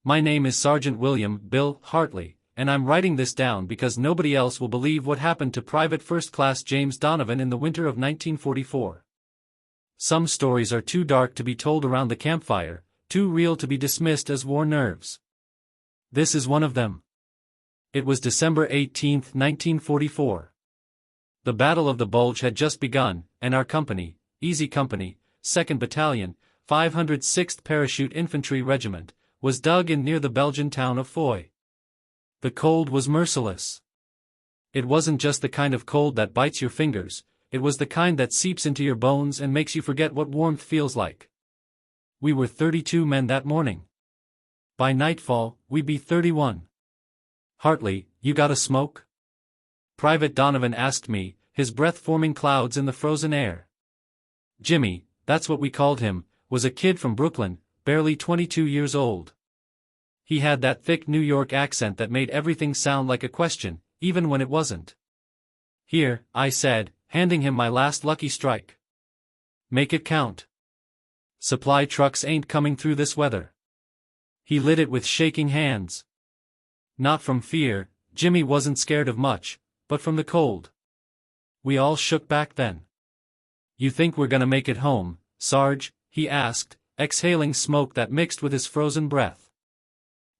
My name is Sergeant William Bill Hartley, and I'm writing this down because nobody else will believe what happened to Private First Class James Donovan in the winter of 1944. Some stories are too dark to be told around the campfire, too real to be dismissed as war nerves. This is one of them. It was December 18, 1944. The Battle of the Bulge had just begun, and our company, Easy Company, 2nd Battalion, 506th Parachute Infantry Regiment, was dug in near the Belgian town of Foy. The cold was merciless. It wasn't just the kind of cold that bites your fingers, it was the kind that seeps into your bones and makes you forget what warmth feels like. We were 32 men that morning. By nightfall, we'd be 31. Hartley, you got a smoke? Private Donovan asked me, his breath forming clouds in the frozen air. Jimmy, that's what we called him, was a kid from Brooklyn, barely 22 years old. He had that thick New York accent that made everything sound like a question, even when it wasn't. Here, I said, handing him my last lucky strike. Make it count. Supply trucks ain't coming through this weather. He lit it with shaking hands. Not from fear, Jimmy wasn't scared of much, but from the cold. We all shook back then. You think we're gonna make it home, Sarge? He asked, exhaling smoke that mixed with his frozen breath.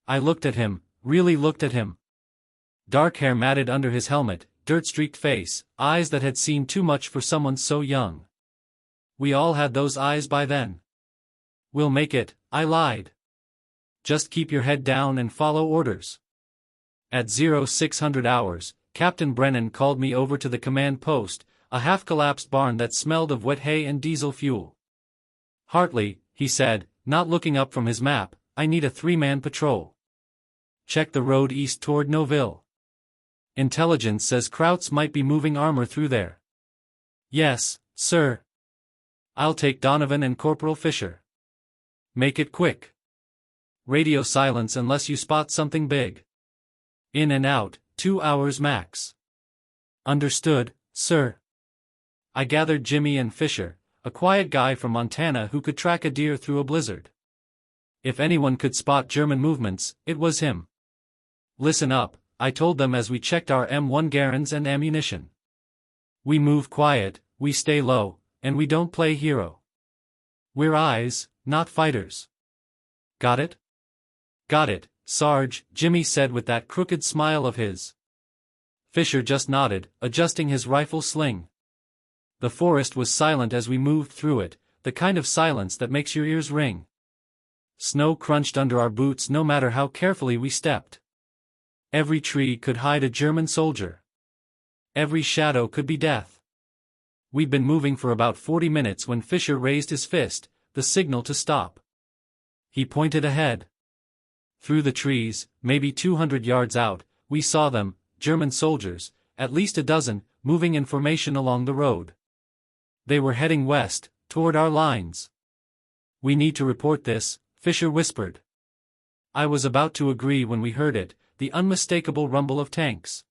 I looked at him, really looked at him. Dark hair matted under his helmet, dirt-streaked face, eyes that had seen too much for someone so young. We all had those eyes by then. We'll make it, I lied. Just keep your head down and follow orders. At 0600 hours, Captain Brennan called me over to the command post, a half-collapsed barn that smelled of wet hay and diesel fuel. Hartley, he said, not looking up from his map, I need a 3-man patrol. Check the road east toward Noville. Intelligence says Krauts might be moving armor through there. Yes, sir. I'll take Donovan and Corporal Fisher. Make it quick. Radio silence unless you spot something big. In and out, 2 hours max. Understood, sir. I gathered Jimmy and Fisher, a quiet guy from Montana who could track a deer through a blizzard. If anyone could spot German movements, it was him. Listen up, I told them as we checked our M1 Garens and ammunition. We move quiet, we stay low, and we don't play hero. We're eyes, not fighters. Got it? Got it, Sarge, Jimmy said with that crooked smile of his. Fisher just nodded, adjusting his rifle sling. The forest was silent as we moved through it, the kind of silence that makes your ears ring. Snow crunched under our boots no matter how carefully we stepped. Every tree could hide a German soldier. Every shadow could be death. We'd been moving for about 40 minutes when Fisher raised his fist, the signal to stop. He pointed ahead. Through the trees, maybe 200 yards out, we saw them, German soldiers, at least a dozen, moving in formation along the road. They were heading west, toward our lines. We need to report this, Fisher whispered. I was about to agree when we heard it, the unmistakable rumble of tanks.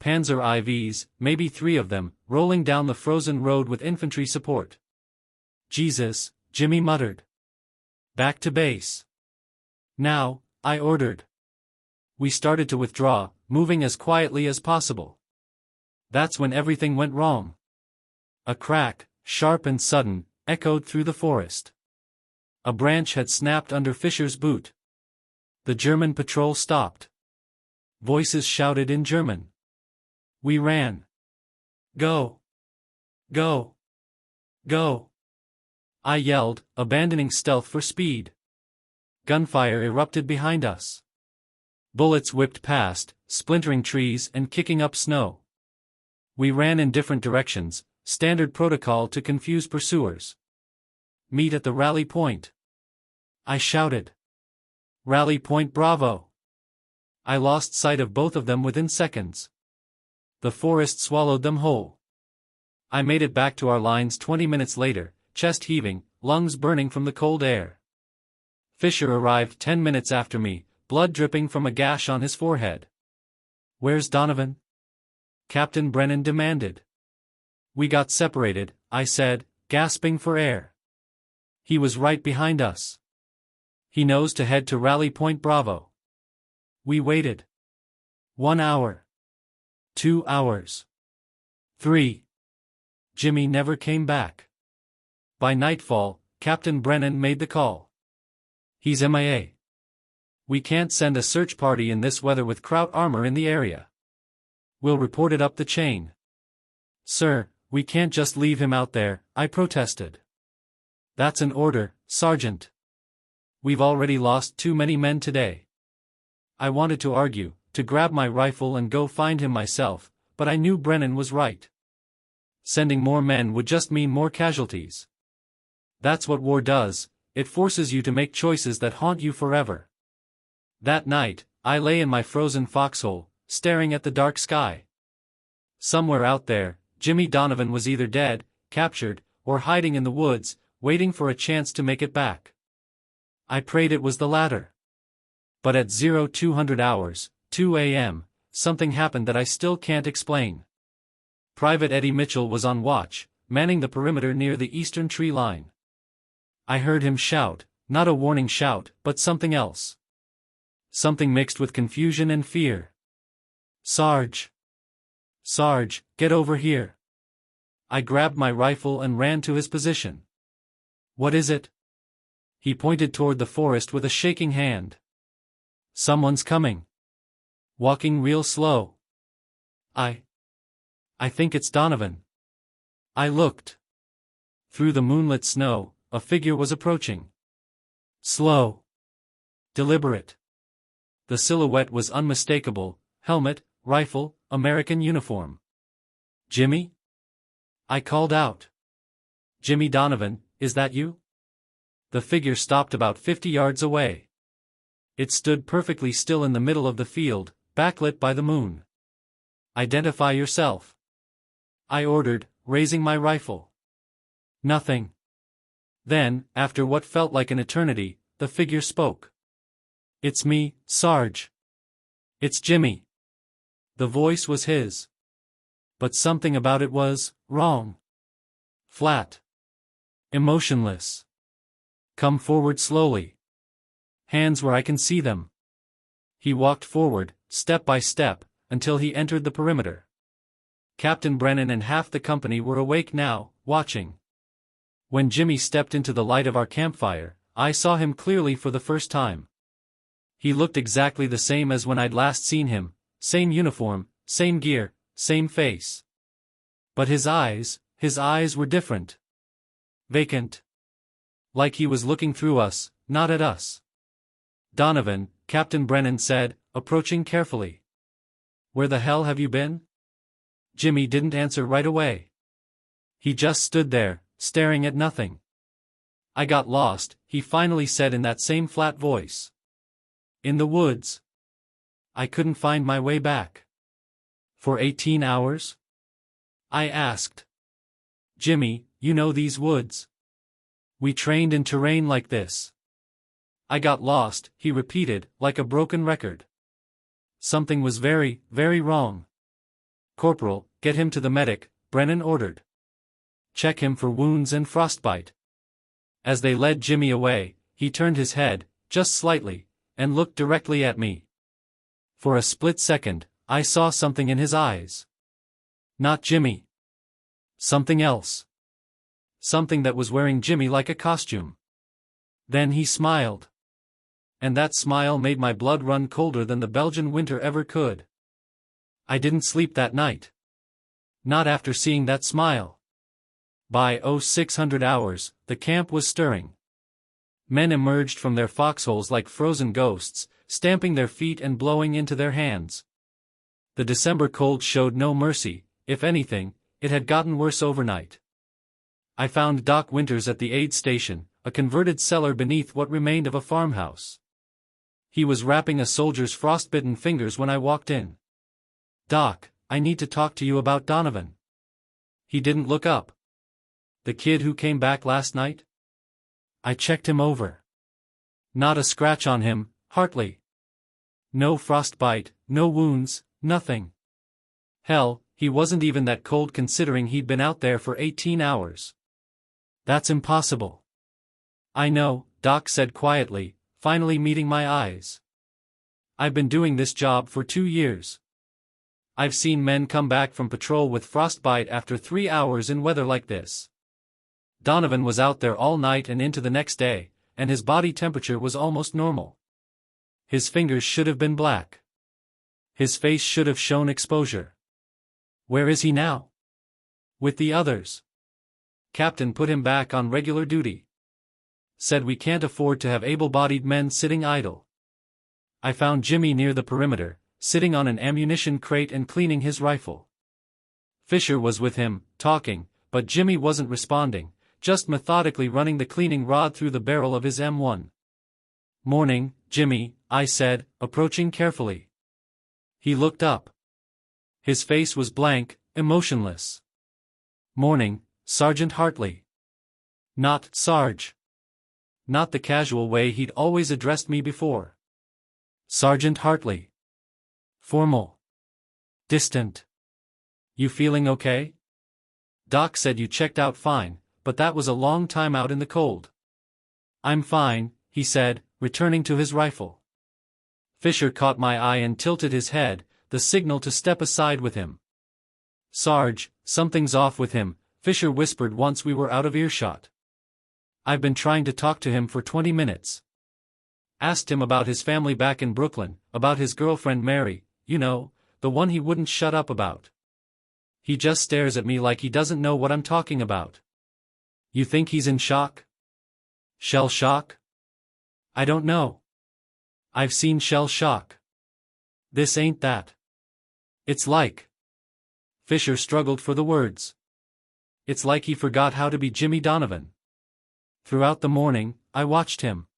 Panzer IVs, maybe 3 of them, rolling down the frozen road with infantry support. Jesus, Jimmy muttered. Back to base. Now, I ordered. We started to withdraw, moving as quietly as possible. That's when everything went wrong. A crack, sharp and sudden, echoed through the forest. A branch had snapped under Fisher's boot. The German patrol stopped. Voices shouted in German. We ran. Go! Go! Go! I yelled, abandoning stealth for speed. Gunfire erupted behind us. Bullets whipped past, splintering trees and kicking up snow. We ran in different directions, standard protocol to confuse pursuers. Meet at the rally point. I shouted. Rally point Bravo. I lost sight of both of them within seconds. The forest swallowed them whole. I made it back to our lines 20 minutes later, chest heaving, lungs burning from the cold air. Fisher arrived 10 minutes after me, blood dripping from a gash on his forehead. Where's Donovan? Captain Brennan demanded. We got separated, I said, gasping for air. He was right behind us. He knows to head to Rally Point Bravo. We waited. 1 hour. 2 hours. 3. Jimmy never came back. By nightfall, Captain Brennan made the call. He's MIA. We can't send a search party in this weather with Kraut armor in the area. We'll report it up the chain. Sir, we can't just leave him out there, I protested. That's an order, Sergeant. We've already lost too many men today. I wanted to argue, to grab my rifle and go find him myself, but I knew Brennan was right. Sending more men would just mean more casualties. That's what war does, it forces you to make choices that haunt you forever. That night, I lay in my frozen foxhole, staring at the dark sky. Somewhere out there, Jimmy Donovan was either dead, captured, or hiding in the woods, waiting for a chance to make it back. I prayed it was the latter. But at 0200 hours, 2 a.m., something happened that I still can't explain. Private Eddie Mitchell was on watch, manning the perimeter near the eastern tree line. I heard him shout, not a warning shout, but something else. Something mixed with confusion and fear. Sarge! Sarge, get over here! I grabbed my rifle and ran to his position. What is it? He pointed toward the forest with a shaking hand. Someone's coming. Walking real slow. I think it's Donovan. I looked. Through the moonlit snow, a figure was approaching. Slow. Deliberate. The silhouette was unmistakable, helmet, rifle, American uniform. Jimmy? I called out. Jimmy Donovan, is that you? The figure stopped about 50 yards away. It stood perfectly still in the middle of the field, backlit by the moon. Identify yourself. I ordered, raising my rifle. Nothing. Then, after what felt like an eternity, the figure spoke. It's me, Sarge. It's Jimmy. The voice was his. But something about it was wrong. Flat. Emotionless. Come forward slowly. Hands where I can see them. He walked forward, step by step, until he entered the perimeter. Captain Brennan and half the company were awake now, watching. When Jimmy stepped into the light of our campfire, I saw him clearly for the first time. He looked exactly the same as when I'd last seen him, same uniform, same gear, same face. But his eyes were different. Vacant. Like he was looking through us, not at us. Donovan, Captain Brennan said, approaching carefully. Where the hell have you been? Jimmy didn't answer right away. He just stood there, staring at nothing. I got lost, he finally said in that same flat voice. In the woods. I couldn't find my way back. For 18 hours? I asked. Jimmy, you know these woods. We trained in terrain like this. I got lost, he repeated, like a broken record. Something was very, very wrong. Corporal, get him to the medic, Brennan ordered. Check him for wounds and frostbite. As they led Jimmy away, he turned his head, just slightly, and looked directly at me. For a split second, I saw something in his eyes. Not Jimmy. Something else. Something that was wearing Jimmy like a costume. Then he smiled. And that smile made my blood run colder than the Belgian winter ever could. I didn't sleep that night. Not after seeing that smile. By 0600 hours, the camp was stirring. Men emerged from their foxholes like frozen ghosts, stamping their feet and blowing into their hands. The December cold showed no mercy, if anything, it had gotten worse overnight. I found Doc Winters at the aid station, a converted cellar beneath what remained of a farmhouse. He was wrapping a soldier's frostbitten fingers when I walked in. Doc, I need to talk to you about Donovan. He didn't look up. The kid who came back last night? I checked him over. Not a scratch on him, Hartley. No frostbite, no wounds, nothing. Hell, he wasn't even that cold considering he'd been out there for 18 hours. That's impossible. I know, Doc said quietly, finally meeting my eyes. I've been doing this job for 2 years. I've seen men come back from patrol with frostbite after 3 hours in weather like this. Donovan was out there all night and into the next day, and his body temperature was almost normal. His fingers should have been black. His face should have shown exposure. Where is he now? With the others. Captain put him back on regular duty. Said we can't afford to have able-bodied men sitting idle. I found Jimmy near the perimeter, sitting on an ammunition crate and cleaning his rifle. Fisher was with him, talking, but Jimmy wasn't responding, just methodically running the cleaning rod through the barrel of his M1. "Morning, Jimmy," I said, approaching carefully. He looked up. His face was blank, emotionless. "Morning, Sergeant Hartley." Not Sarge. Not the casual way he'd always addressed me before. Sergeant Hartley. Formal. Distant. "You feeling okay? Doc said you checked out fine, but that was a long time out in the cold." "I'm fine," he said, returning to his rifle. Fisher caught my eye and tilted his head, the signal to step aside with him. "Sarge, something's off with him," Fisher whispered once we were out of earshot. "I've been trying to talk to him for 20 minutes. Asked him about his family back in Brooklyn, about his girlfriend Mary, you know, the one he wouldn't shut up about. He just stares at me like he doesn't know what I'm talking about." "You think he's in shock? Shell shock?" "I don't know. I've seen shell shock. This ain't that. It's like..." Fisher struggled for the words. "It's like he forgot how to be Jimmy Donovan." Throughout the morning, I watched him.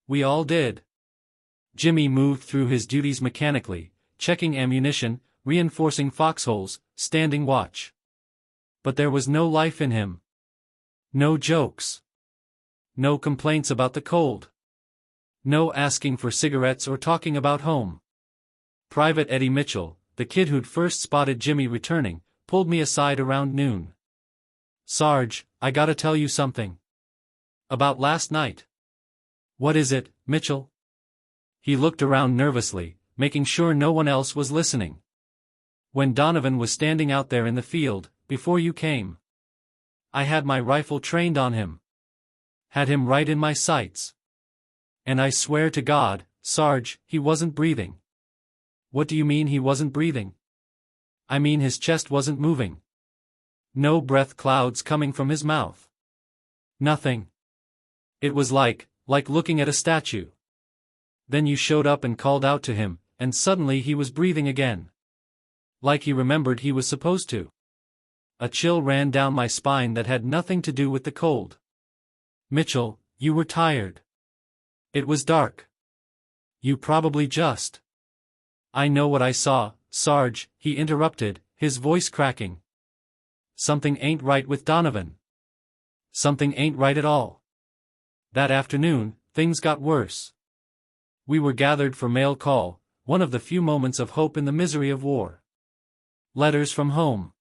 We all did. Jimmy moved through his duties mechanically, checking ammunition, reinforcing foxholes, standing watch. But there was no life in him. No jokes. No complaints about the cold. No asking for cigarettes or talking about home. Private Eddie Mitchell, the kid who'd first spotted Jimmy returning, pulled me aside around noon. "Sarge, I gotta tell you something. About last night." "What is it, Mitchell?" He looked around nervously, making sure no one else was listening. "When Donovan was standing out there in the field, before you came, I had my rifle trained on him. Had him right in my sights. And I swear to God, Sarge, he wasn't breathing." "What do you mean he wasn't breathing?" "I mean his chest wasn't moving. No breath clouds coming from his mouth. Nothing. It was like looking at a statue. Then you showed up and called out to him, and suddenly he was breathing again. Like he remembered he was supposed to." A chill ran down my spine that had nothing to do with the cold. "Mitchell, you were tired. It was dark. You probably just..." "I know what I saw, Sarge," he interrupted, his voice cracking. "Something ain't right with Donovan. Something ain't right at all. That afternoon, things got worse. We were gathered for mail call, one of the few moments of hope in the misery of war. Letters from home.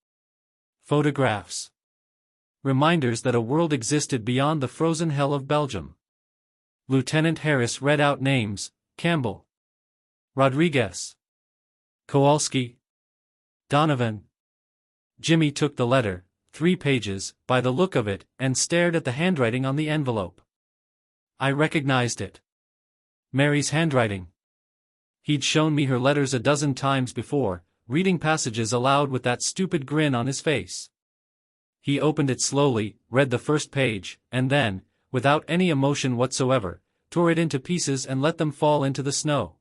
Photographs. Reminders that a world existed beyond the frozen hell of Belgium. Lieutenant Harris read out names: Campbell, Rodriguez, Kowalski, Donovan. Jimmy took the letter, 3 pages, by the look of it, and stared at the handwriting on the envelope. I recognized it. Mary's handwriting. He'd shown me her letters a dozen times before, reading passages aloud with that stupid grin on his face. He opened it slowly, read the first page, and then, without any emotion whatsoever, tore it into pieces and let them fall into the snow.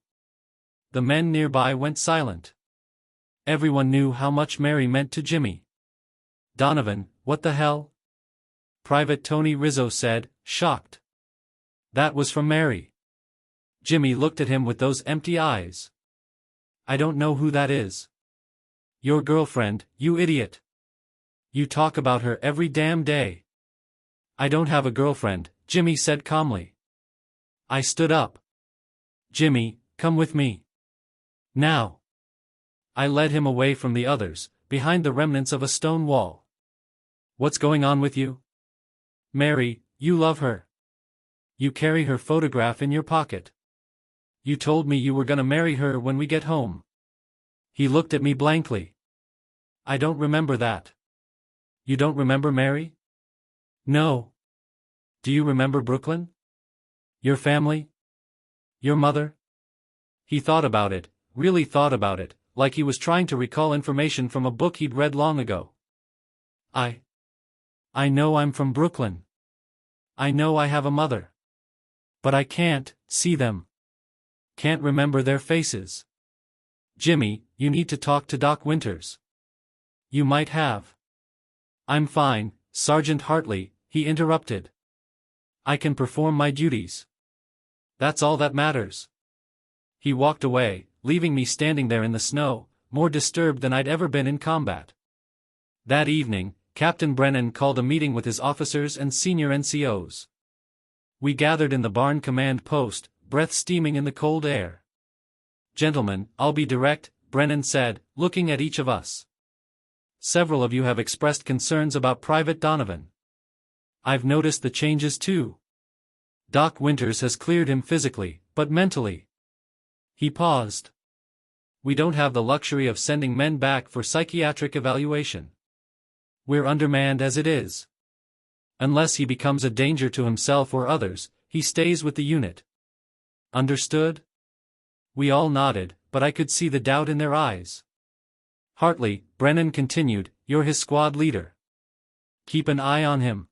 The men nearby went silent. Everyone knew how much Mary meant to Jimmy. "Donovan, what the hell?" Private Tony Rizzo said, shocked. That was from Mary. Jimmy looked at him with those empty eyes. "I don't know who that is." "Your girlfriend, you idiot. You talk about her every damn day." "I don't have a girlfriend," Jimmy said calmly. I stood up. "Jimmy, come with me. Now." I led him away from the others, behind the remnants of a stone wall. "What's going on with you?" "Mary, you love her." You carry her photograph in your pocket. You told me you were gonna marry her when we get home. He looked at me blankly. I don't remember that. You don't remember Mary? No. Do you remember Brooklyn? Your family? Your mother? He thought about it, really thought about it, like he was trying to recall information from a book he'd read long ago. I know I'm from Brooklyn. I know I have a mother. But I can't see them. Can't remember their faces. Jimmy, you need to talk to Doc Winters. You might have. I'm fine, Sergeant Hartley, he interrupted. I can perform my duties. That's all that matters. He walked away, leaving me standing there in the snow, more disturbed than I'd ever been in combat. That evening, Captain Brennan called a meeting with his officers and senior NCOs. We gathered in the barn command post, breath steaming in the cold air. Gentlemen, I'll be direct, Brennan said, looking at each of us. Several of you have expressed concerns about Private Donovan. I've noticed the changes too. Doc Winters has cleared him physically, but mentally. He paused. We don't have the luxury of sending men back for psychiatric evaluation. We're undermanned as it is. Unless he becomes a danger to himself or others, he stays with the unit. Understood? We all nodded, but I could see the doubt in their eyes. Hartley, Brennan continued, you're his squad leader. Keep an eye on him.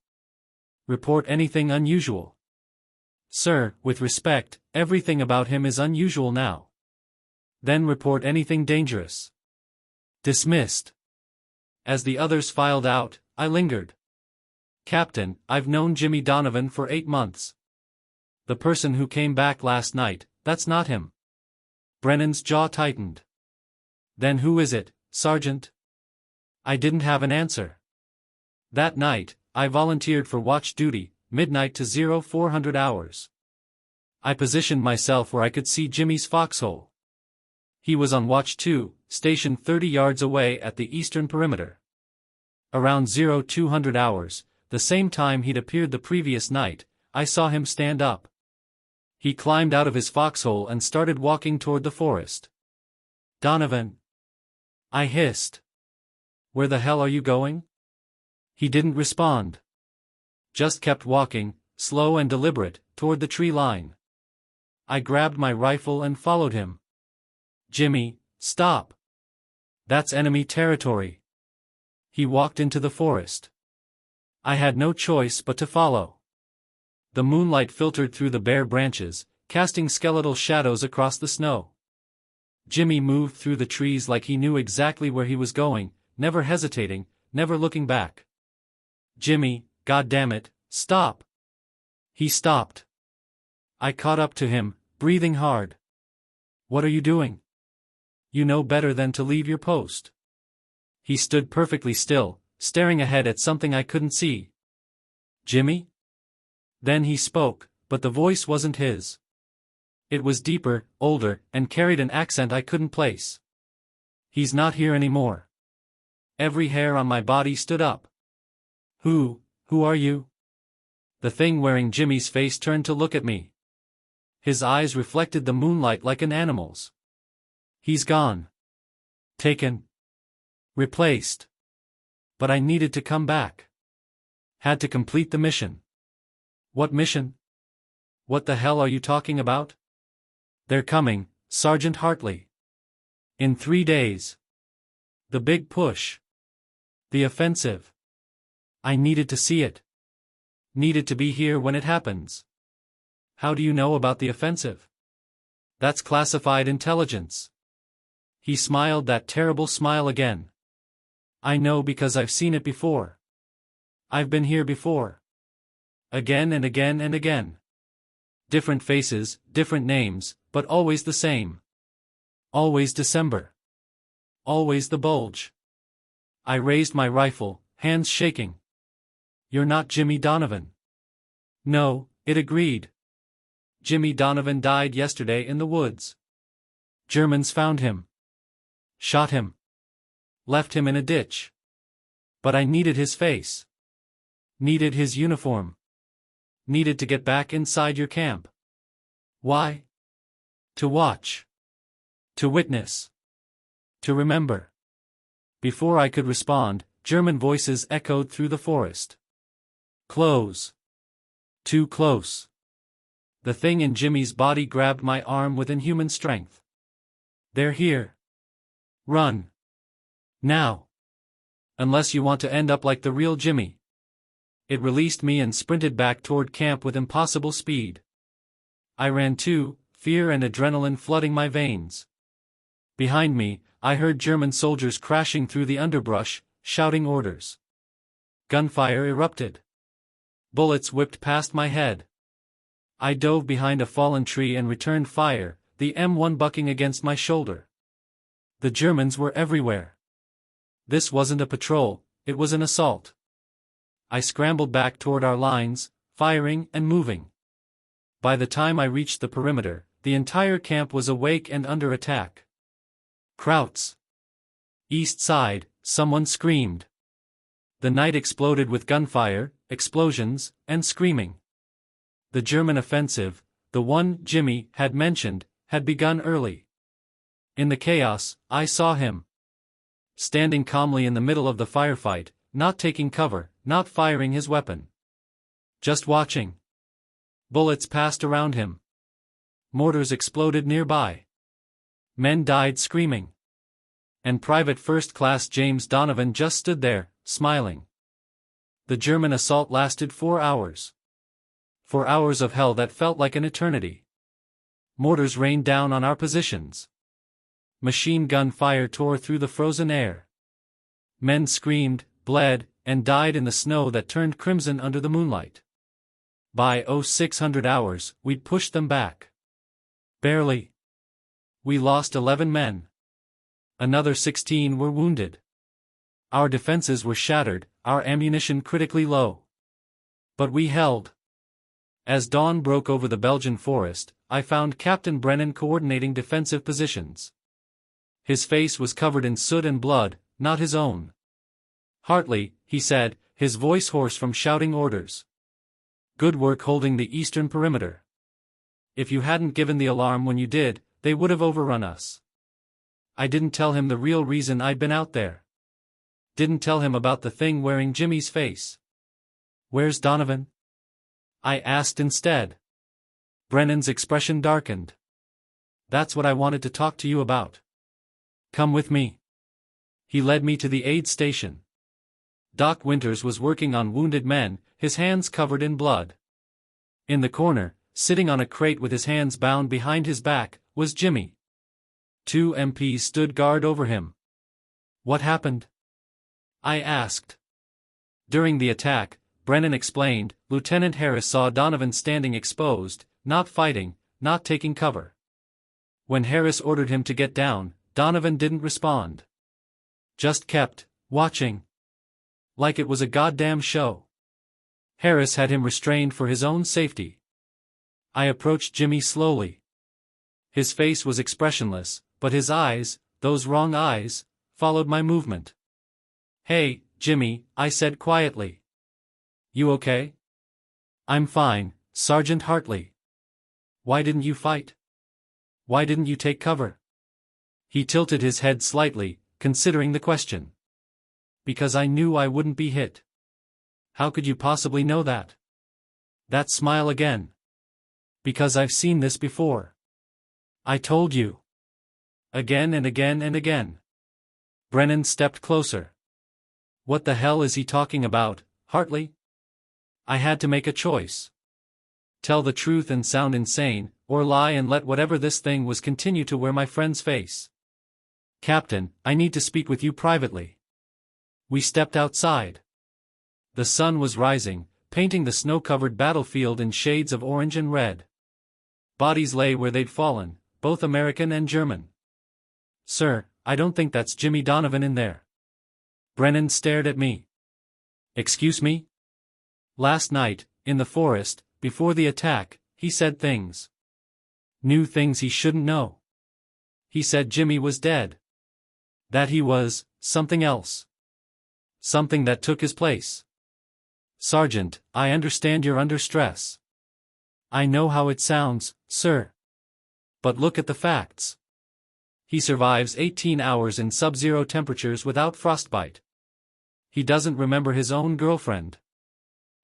Report anything unusual. Sir, with respect, everything about him is unusual now. Then report anything dangerous. Dismissed. As the others filed out, I lingered. Captain, I've known Jimmy Donovan for 8 months. The person who came back last night, that's not him. Brennan's jaw tightened. Then who is it, Sergeant? I didn't have an answer. That night, I volunteered for watch duty, midnight to 0400 hours. I positioned myself where I could see Jimmy's foxhole. He was on watch 2, stationed 30 yards away at the eastern perimeter. Around 0200 hours, the same time he'd appeared the previous night, I saw him stand up. He climbed out of his foxhole and started walking toward the forest. Donovan! I hissed. Where the hell are you going? He didn't respond. Just kept walking, slow and deliberate, toward the tree line. I grabbed my rifle and followed him. Jimmy, stop! That's enemy territory. He walked into the forest. I had no choice but to follow. The moonlight filtered through the bare branches, casting skeletal shadows across the snow. Jimmy moved through the trees like he knew exactly where he was going, never hesitating, never looking back. Jimmy, goddammit, stop! He stopped. I caught up to him, breathing hard. What are you doing? You know better than to leave your post. He stood perfectly still, staring ahead at something I couldn't see. Jimmy? Then he spoke, but the voice wasn't his. It was deeper, older, and carried an accent I couldn't place. He's not here anymore. Every hair on my body stood up. Who are you? The thing wearing Jimmy's face turned to look at me. His eyes reflected the moonlight like an animal's. He's gone. Taken. Replaced. But I needed to come back. Had to complete the mission. What mission? What the hell are you talking about? They're coming, Sergeant Hartley. In 3 days. The big push. The offensive. I needed to see it. Needed to be here when it happens. How do you know about the offensive? That's classified intelligence. He smiled that terrible smile again. I know because I've seen it before. I've been here before. Again and again and again. Different faces, different names, but always the same. Always December. Always the bulge. I raised my rifle, hands shaking. You're not Jimmy Donovan. No, it agreed. Jimmy Donovan died yesterday in the woods. Germans found him. Shot him. Left him in a ditch. But I needed his face. Needed his uniform. needed to get back inside your camp. Why? To watch. To witness. To remember. Before I could respond, German voices echoed through the forest. Close. Too close. The thing in Jimmy's body grabbed my arm with inhuman strength. They're here. Run. Now. Unless you want to end up like the real Jimmy. It released me and sprinted back toward camp with impossible speed. I ran too, fear and adrenaline flooding my veins. Behind me, I heard German soldiers crashing through the underbrush, shouting orders. Gunfire erupted. Bullets whipped past my head. I dove behind a fallen tree and returned fire, the M1 bucking against my shoulder. The Germans were everywhere. This wasn't a patrol, it was an assault. I scrambled back toward our lines, firing and moving. By the time I reached the perimeter, the entire camp was awake and under attack. Krauts. East side, someone screamed. The night exploded with gunfire, explosions, and screaming. The German offensive, the one Jimmy had mentioned, had begun early. In the chaos, I saw him. Standing calmly in the middle of the firefight, not taking cover, not firing his weapon. Just watching. Bullets passed around him. Mortars exploded nearby. Men died screaming. And Private First Class James Donovan just stood there, smiling. The German assault lasted 4 hours. 4 hours of hell that felt like an eternity. Mortars rained down on our positions. Machine gun fire tore through the frozen air. Men screamed, bled, and died in the snow that turned crimson under the moonlight. By 0600 hours, we'd pushed them back. Barely. We lost 11 men. Another 16 were wounded. Our defenses were shattered, our ammunition critically low. But we held. As dawn broke over the Belgian forest, I found Captain Brennan coordinating defensive positions. His face was covered in soot and blood, not his own. Hartley, he said, his voice hoarse from shouting orders. Good work holding the eastern perimeter. If you hadn't given the alarm when you did, they would have overrun us. I didn't tell him the real reason I'd been out there. Didn't tell him about the thing wearing Jimmy's face. Where's Donovan? I asked instead. Brennan's expression darkened. That's what I wanted to talk to you about. Come with me. He led me to the aid station. Doc Winters was working on wounded men, his hands covered in blood. In the corner, sitting on a crate with his hands bound behind his back, was Jimmy. 2 MPs stood guard over him. What happened? I asked. During the attack, Brennan explained, Lieutenant Harris saw Donovan standing exposed, not fighting, not taking cover. When Harris ordered him to get down, Donovan didn't respond. Just kept watching. Like it was a goddamn show. Harris had him restrained for his own safety. I approached Jimmy slowly. His face was expressionless, but his eyes, those wrong eyes, followed my movement. Hey, Jimmy, I said quietly. You okay? I'm fine, Sergeant Hartley. Why didn't you fight? Why didn't you take cover? He tilted his head slightly, considering the question. Because I knew I wouldn't be hit. How could you possibly know that? That smile again. Because I've seen this before. I told you. Again and again and again. Brennan stepped closer. What the hell is he talking about, Hartley? I had to make a choice. Tell the truth and sound insane, or lie and let whatever this thing was continue to wear my friend's face. Captain, I need to speak with you privately. We stepped outside. The sun was rising, painting the snow-covered battlefield in shades of orange and red. Bodies lay where they'd fallen, both American and German. Sir, I don't think that's Jimmy Donovan in there. Brennan stared at me. Excuse me? Last night, in the forest, before the attack, he said things. Knew things he shouldn't know. He said Jimmy was dead. That he was something else. Something that took his place. Sergeant, I understand you're under stress. I know how it sounds, sir. But look at the facts. He survives 18 hours in sub-zero temperatures without frostbite. He doesn't remember his own girlfriend.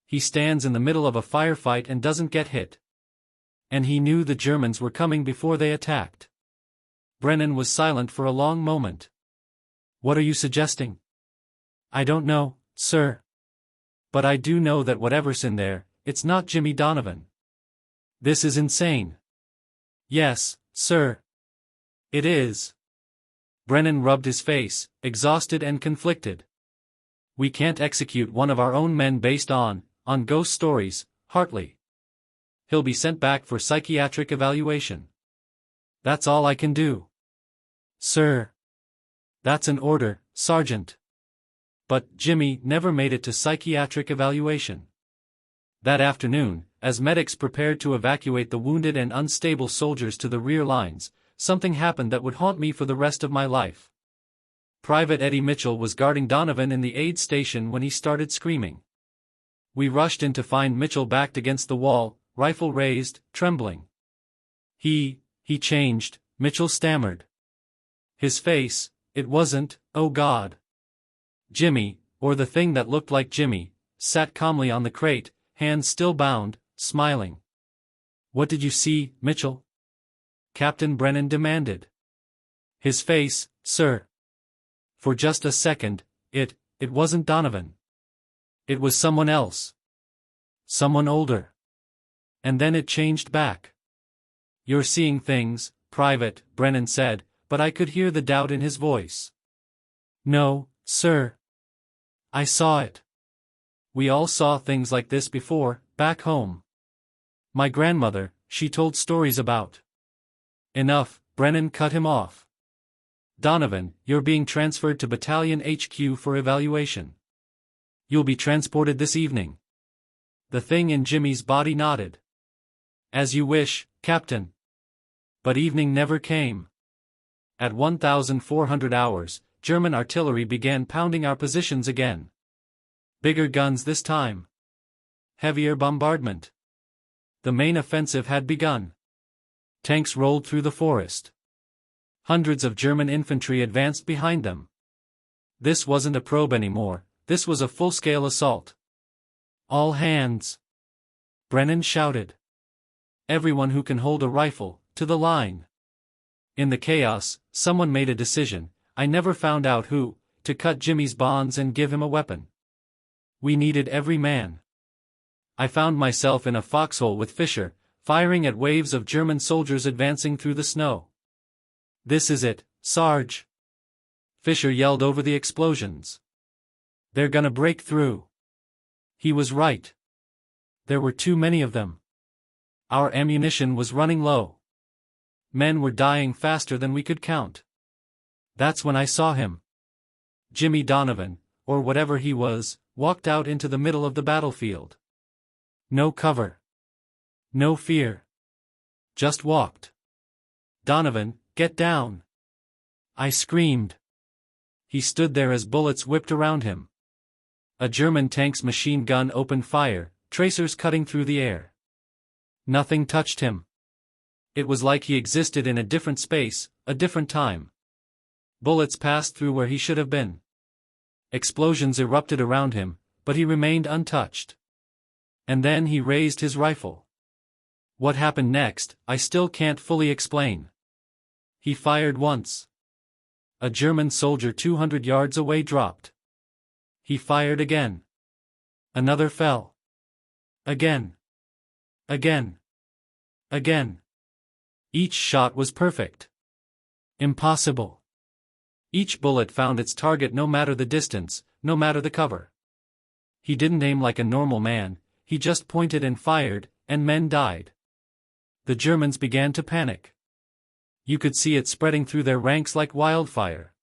He stands in the middle of a firefight and doesn't get hit. And he knew the Germans were coming before they attacked. Brennan was silent for a long moment. What are you suggesting? I don't know, sir. But I do know that whatever's in there, it's not Jimmy Donovan. This is insane. Yes, sir. It is. Brennan rubbed his face, exhausted and conflicted. We can't execute one of our own men based on ghost stories, Hartley. He'll be sent back for psychiatric evaluation. That's all I can do. Sir. That's an order, Sergeant. But Jimmy never made it to psychiatric evaluation. That afternoon, as medics prepared to evacuate the wounded and unstable soldiers to the rear lines, something happened that would haunt me for the rest of my life. Private Eddie Mitchell was guarding Donovan in the aid station when he started screaming. We rushed in to find Mitchell backed against the wall, rifle raised, trembling. He changed, Mitchell stammered. His face, it wasn't, oh God. Jimmy, or the thing that looked like Jimmy, sat calmly on the crate, hands still bound, smiling. What did you see, Mitchell? Captain Brennan demanded. His face, sir. For just a second, it wasn't Donovan. It was someone else. Someone older. And then it changed back. You're seeing things, Private, Brennan said, but I could hear the doubt in his voice. No, sir. I saw it. We all saw things like this before, back home. My grandmother, she told stories about. Enough, Brennan cut him off. Donovan, you're being transferred to Battalion HQ for evaluation. You'll be transported this evening. The thing in Jimmy's body nodded. As you wish, Captain. But evening never came. At 1,400 hours, German artillery began pounding our positions again. Bigger guns this time. Heavier bombardment. The main offensive had begun. Tanks rolled through the forest. Hundreds of German infantry advanced behind them. This wasn't a probe anymore, this was a full-scale assault. All hands! Brennan shouted. Everyone who can hold a rifle, to the line. In the chaos, someone made a decision, I never found out who, to cut Jimmy's bonds and give him a weapon. We needed every man. I found myself in a foxhole with Fisher, firing at waves of German soldiers advancing through the snow. This is it, Sarge. Fisher yelled over the explosions. They're gonna break through. He was right. There were too many of them. Our ammunition was running low. Men were dying faster than we could count. That's when I saw him. Jimmy Donovan, or whatever he was, walked out into the middle of the battlefield. No cover. No fear. Just walked. Donovan, get down! I screamed. He stood there as bullets whipped around him. A German tank's machine gun opened fire, tracers cutting through the air. Nothing touched him. It was like he existed in a different space, a different time. Bullets passed through where he should have been. Explosions erupted around him, but he remained untouched. And then he raised his rifle. What happened next, I still can't fully explain. He fired once. A German soldier 200 yards away dropped. He fired again. Another fell. Again. Again. Again. Each shot was perfect. Impossible. Each bullet found its target no matter the distance, no matter the cover. He didn't aim like a normal man, he just pointed and fired, and men died. The Germans began to panic. You could see it spreading through their ranks like wildfire.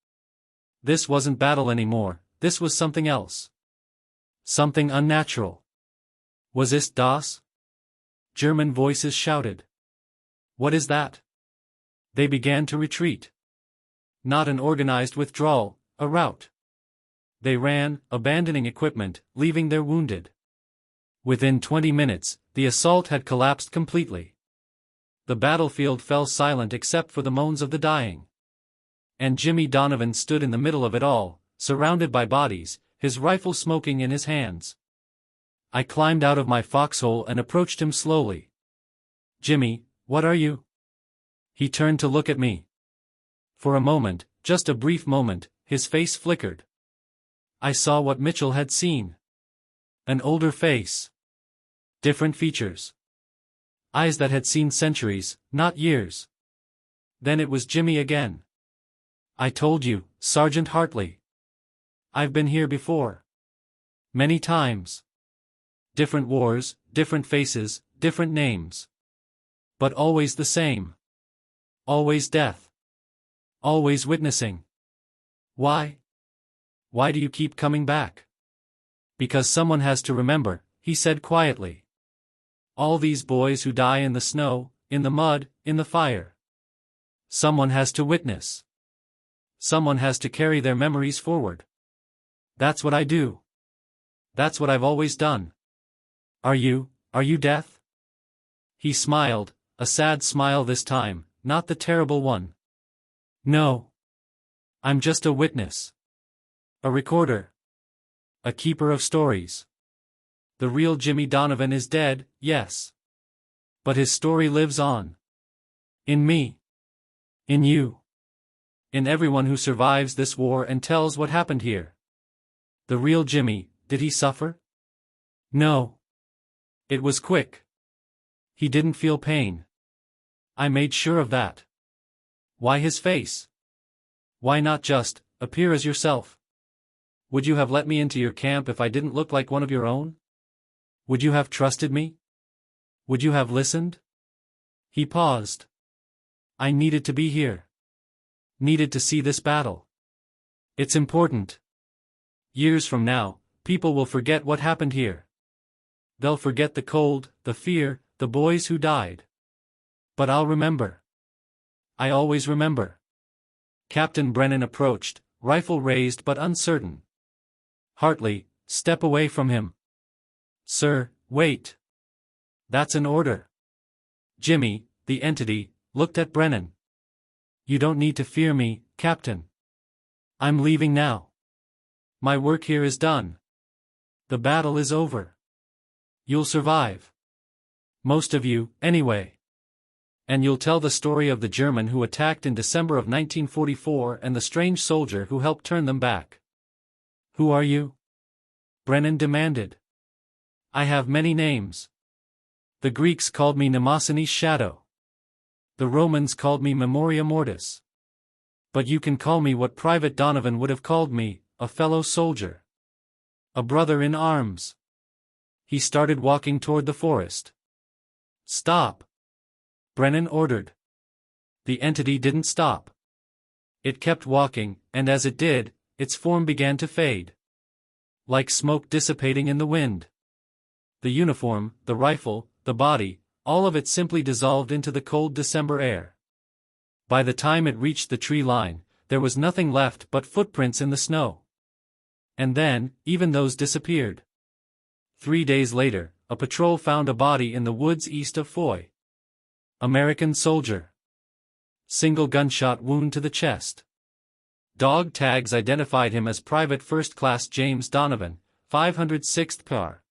This wasn't battle anymore, this was something else. Something unnatural. Was ist das? German voices shouted. What is that? They began to retreat. Not an organized withdrawal, a rout. They ran, abandoning equipment, leaving their wounded. Within 20 minutes, the assault had collapsed completely. The battlefield fell silent except for the moans of the dying. And Jimmy Donovan stood in the middle of it all, surrounded by bodies, his rifle smoking in his hands. I climbed out of my foxhole and approached him slowly. "Jimmy, what are you?" He turned to look at me. For a moment, just a brief moment, his face flickered. I saw what Mitchell had seen. An older face. Different features. Eyes that had seen centuries, not years. Then it was Jimmy again. "I told you, Sergeant Hartley. I've been here before. Many times. Different wars, different faces, different names. But always the same. Always death. Always witnessing. Why? Why do you keep coming back?" "Because someone has to remember," he said quietly. "All these boys who die in the snow, in the mud, in the fire. Someone has to witness. Someone has to carry their memories forward. That's what I do. That's what I've always done. Are you death?" He smiled, a sad smile this time, not the terrible one. "No. I'm just a witness. A recorder. A keeper of stories. The real Jimmy Donovan is dead, yes. But his story lives on. In me. In you. In everyone who survives this war and tells what happened here. The real Jimmy, did he suffer? No. It was quick. He didn't feel pain. I made sure of that. Why his face? Why not just appear as yourself? Would you have let me into your camp if I didn't look like one of your own? Would you have trusted me? Would you have listened?" He paused. "I needed to be here. Needed to see this battle. It's important. Years from now, people will forget what happened here. They'll forget the cold, the fear, the boys who died. But I'll remember. I always remember." Captain Brennan approached, rifle raised but uncertain. "Hartley, step away from him." "Sir, wait. That's an order." Jimmy, the entity, looked at Brennan. "You don't need to fear me, Captain. I'm leaving now. My work here is done. The battle is over. You'll survive. Most of you, anyway. And you'll tell the story of the German who attacked in December of 1944 and the strange soldier who helped turn them back." "Who are you?" Brennan demanded. "I have many names. The Greeks called me Mnemosynes' shadow. The Romans called me Memoria Mortis. But you can call me what Private Donovan would have called me, a fellow soldier. A brother in arms." He started walking toward the forest. "Stop!" Brennan ordered. The entity didn't stop. It kept walking, and as it did, its form began to fade. Like smoke dissipating in the wind. The uniform, the rifle, the body, all of it simply dissolved into the cold December air. By the time it reached the tree line, there was nothing left but footprints in the snow. And then, even those disappeared. 3 days later, a patrol found a body in the woods east of Foy. American soldier. Single gunshot wound to the chest. Dog tags identified him as Private First Class James Donovan, 506th PAR.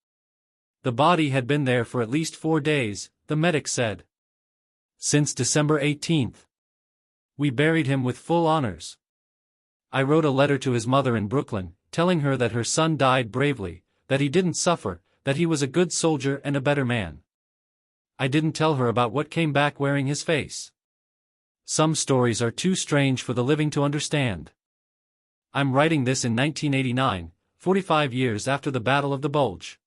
The body had been there for at least 4 days, the medic said. Since December 18th. We buried him with full honors. I wrote a letter to his mother in Brooklyn, telling her that her son died bravely, that he didn't suffer, that he was a good soldier and a better man. I didn't tell her about what came back wearing his face. Some stories are too strange for the living to understand. I'm writing this in 1989, 45 years after the Battle of the Bulge.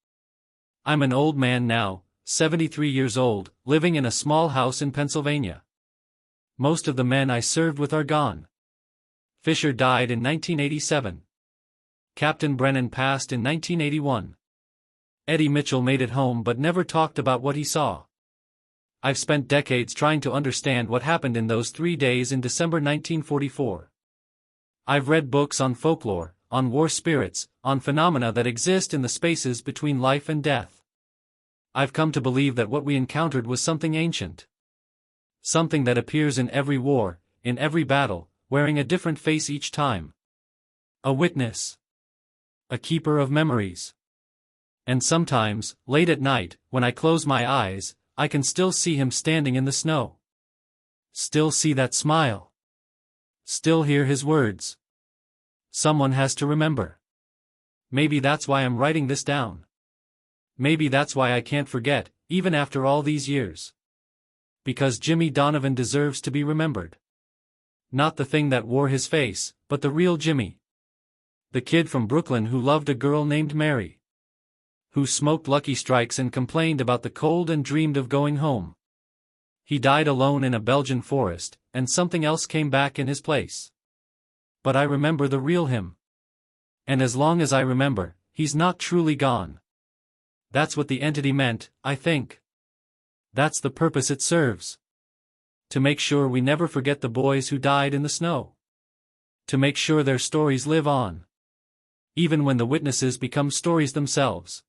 I'm an old man now, 73 years old, living in a small house in Pennsylvania. Most of the men I served with are gone. Fisher died in 1987. Captain Brennan passed in 1981. Eddie Mitchell made it home but never talked about what he saw. I've spent decades trying to understand what happened in those 3 days in December 1944. I've read books on folklore, on war spirits, on phenomena that exist in the spaces between life and death. I've come to believe that what we encountered was something ancient. Something that appears in every war, in every battle, wearing a different face each time. A witness. A keeper of memories. And sometimes, late at night, when I close my eyes, I can still see him standing in the snow. Still see that smile. Still hear his words. Someone has to remember. Maybe that's why I'm writing this down. Maybe that's why I can't forget, even after all these years. Because Jimmy Donovan deserves to be remembered. Not the thing that wore his face, but the real Jimmy. The kid from Brooklyn who loved a girl named Mary. Who smoked Lucky Strikes and complained about the cold and dreamed of going home. He died alone in a Belgian forest, and something else came back in his place. But I remember the real him. And as long as I remember, he's not truly gone. That's what the entity meant, I think. That's the purpose it serves. To make sure we never forget the boys who died in the snow. To make sure their stories live on. Even when the witnesses become stories themselves.